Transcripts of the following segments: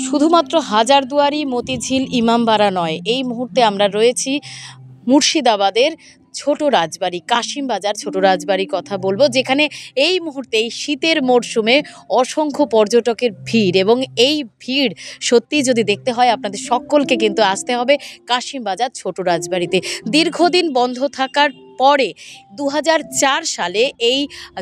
শুধুমাত্র হাজারদুয়ারি, মতিঝিল, ইমামবাড়া নয়, এই মুহূর্তে আমরা রয়েছি মুর্শিদাবাদের ছোট রাজবাড়ি, কাশিমবাজার ছোট রাজবাড়ির কথা বলবো, যেখানে এই মুহূর্তে এই শীতের মরশুমে অসংখ্য পর্যটকের ভিড়। এবং এই ভিড় সত্যি যদি দেখতে হয় আপনাদের সকলকে কিন্তু আসতে হবে কাশিমবাজার ছোট রাজবাড়িতে। দীর্ঘদিন বন্ধ থাকার পরে 2004 সালে এই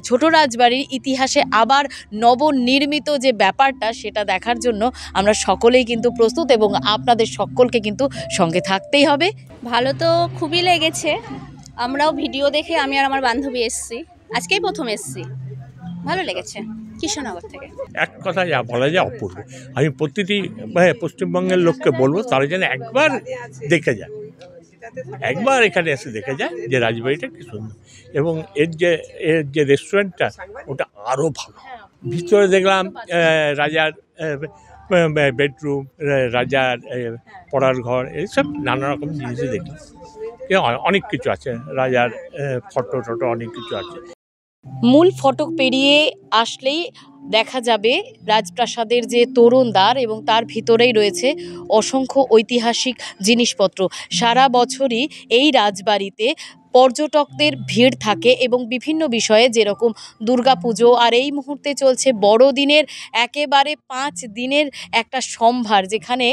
ছোট রাজবাড়ির ইতিহাসে আবার নবনির্মিত যে ব্যাপারটা, সেটা দেখার জন্য আমরা সকলেই কিন্তু প্রস্তুত এবং আপনাদের সকলকে কিন্তু সঙ্গে থাকতেই হবে। ভালো তো খুবই লেগেছে। আমরাও ভিডিও দেখে আমি আর আমার বান্ধবী এসেছি, আজকেই প্রথম এসেছি, ভালো লেগেছে। কৃষ্ণনগর থেকে এক কথা যা বলা যায় অপূর্ব। আমি প্রতিটি পশ্চিমবঙ্গের লোককে বলবো তারা যেন একবার দেখে যায়, একবার এখানে এসে দেখে যায় যে রাজবাড়িটা কি সুন্দর। এবং এর যে রেস্টুরেন্টটা ওটা আরও ভালো। ভিতরে দেখলাম রাজার বেডরুম, রাজার পড়ার ঘর, এইসব নানা রকম জিনিসই দেখলাম। অনেক কিছু আছে, রাজার ফটো টটো অনেক কিছু আছে। মূল ফটক পেরিয়ে আসলেই দেখা যাবে রাজপ্রাসাদের যে তোরণদ্বার, এবং তার ভিতরেই রয়েছে অসংখ্য ঐতিহাসিক জিনিসপত্র। সারা বছরই এই রাজবাড়িতে পর্যটকদের ভিড় থাকে এবং বিভিন্ন বিষয়ে, যেরকম দুর্গাপুজো, আর এই মুহূর্তে চলছে বড়দিনের একেবারে 5 দিনের একটা সম্ভার, যেখানে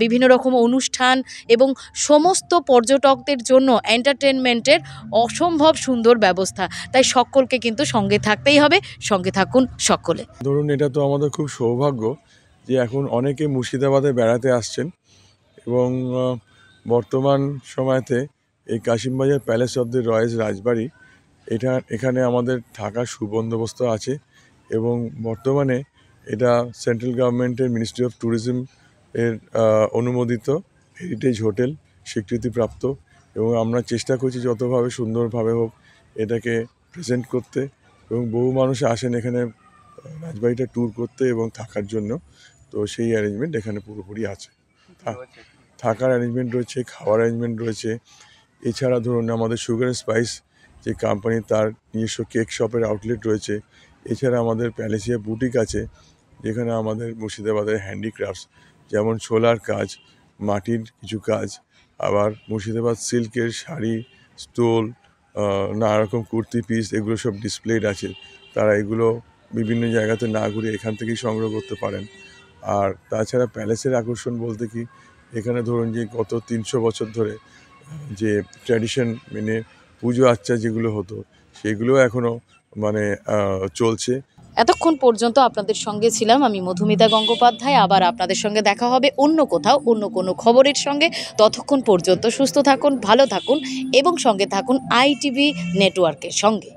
বিভিন্ন রকম অনুষ্ঠান এবং সমস্ত পর্যটকদের জন্য এন্টারটেনমেন্টের অসম্ভব সুন্দর ব্যবস্থা। তাই সকলকে কিন্তু সঙ্গে থাকতেই হবে, সঙ্গে থাকুন সকলে। ধরুন, এটা তো আমাদের খুব সৌভাগ্য যে এখন অনেকে মুর্শিদাবাদে বেড়াতে আসছেন এবং বর্তমান সময়তে এই Kasimbazar palace of the royal Rajbari, এখানে আমাদের থাকার সুবন্দোবস্ত আছে এবং বর্তমানে এটা সেন্ট্রাল গভর্নমেন্টের মিনিস্ট্রি অফ ট্যুরিজম এর অনুমোদিত হেরিটেজ হোটেল, স্বীকৃতিপ্রাপ্ত। এবং আমরা চেষ্টা করছি যতভাবে সুন্দরভাবে হোক এটাকে প্রেজেন্ট করতে, এবং বহু মানুষ আসেন এখানে রাজবাড়িটা ট্যুর করতে এবং থাকার জন্য। তো সেই অ্যারেঞ্জমেন্ট এখানে পুরোপুরি আছে, থাকার অ্যারেঞ্জমেন্ট রয়েছে, খাওয়ার অ্যারেঞ্জমেন্ট রয়েছে। এছাড়া ধরুন আমাদের সুগার স্পাইস যে কোম্পানি, তার নিজস্ব কেক শপের আউটলেট রয়েছে। এছাড়া আমাদের প্যালেসিয়া বুটিক আছে, যেখানে আমাদের মুর্শিদাবাদের হ্যান্ডিক্রাফটস, যেমন ছোলার কাজ, মাটির কিছু কাজ, আবার মুর্শিদাবাদ সিল্কের শাড়ি, স্টোল, নানা রকম কুর্তি পিস, এগুলো সব ডিসপ্লেড আছে। তারা এগুলো বিভিন্ন জায়গাতে না ঘুরে এখান থেকেই সংগ্রহ করতে পারেন। আর তাছাড়া প্যালেসের আকর্ষণ বলতে কি, এখানে ধরুন যে গত 300 বছর ধরে যে ট্র্যাডিশন মেনে পুজো আচ্চা যেগুলো হতো, সেগুলো এখনও চলছে। এতক্ষণ পর্যন্ত আপনাদের সঙ্গে ছিলাম আমি মধুমিতা গঙ্গোপাধ্যায়। আবার আপনাদের সঙ্গে দেখা হবে অন্য কোথাও, অন্য কোনো খবরের সঙ্গে। ততক্ষণ পর্যন্ত সুস্থ থাকুন, ভালো থাকুন এবং সঙ্গে থাকুন ITV নেটওয়ার্কের সঙ্গে।